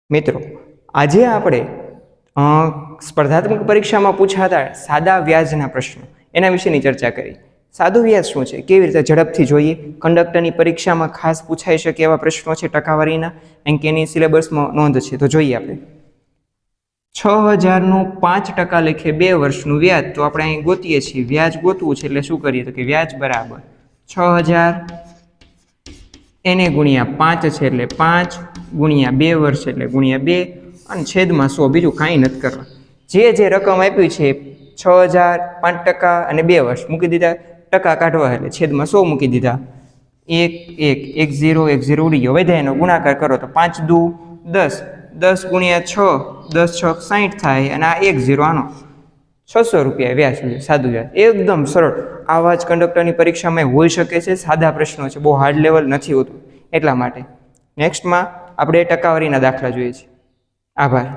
મિત્રો આજે આપણે સ્પર્ધાત્મક પરીક્ષામાં પૂછાતા સાદા વ્યાજના પ્રશ્નો એના વિશેની ચર્ચા કરી। સાદું વ્યાજ શું છે, કેવી રીતે ઝડપથી જોઈએ, કંડક્ટરની પરીક્ષામાં ખાસ પૂછાઈ શકે એવા પ્રશ્નો છે ટકાવારીના, કારણ કે એની સિલેબસમાં નોંધ છે। તો જોઈએ આપણે 6000નું 5% લેખે 2 વર્ષનું વ્યાજ। તો આપણે અહીં ગોતીએ છીએ, વ્યાજ ગોતવું છે એટલે શું કરીએ, તો કે વ્યાજ બરાબર 6000 એને ગુણ્યા 5 છે એટલે 5 ગુણ્યા 2 વર્ષ એટલે ગુણ્યા 2 અને છેદમાં 100, બીજું કાંઈ નથી કરવા। જે રકમ આપી છે 6000 5% અને 2 વર્ષ મૂકી દીધા, ટકા કાઢવા એટલે છેદમાં 100 મૂકી દીધા। 1 1 1 0 1 0 ઉડી ગયો, વધે એનો ગુણાકાર કરો તો 5 દુ 10, 10 ગુણ્યા 6, 10 6 60 થાય અને આ 1 0 આનો 600 રૂપિયા વ્યાજ છે, સાદું વ્યાજ। એકદમ સરળ, આવા જ કંડક્ટરની પરીક્ષામાં હોઈ શકે છે, સાદા પ્રશ્નો છે, બહુ હાર્ડ લેવલ નથી હોતું, એટલા માટે નેક્સ્ટમાં આપણે ટકાવારીના દાખલા જોઈએ છીએ। આભાર।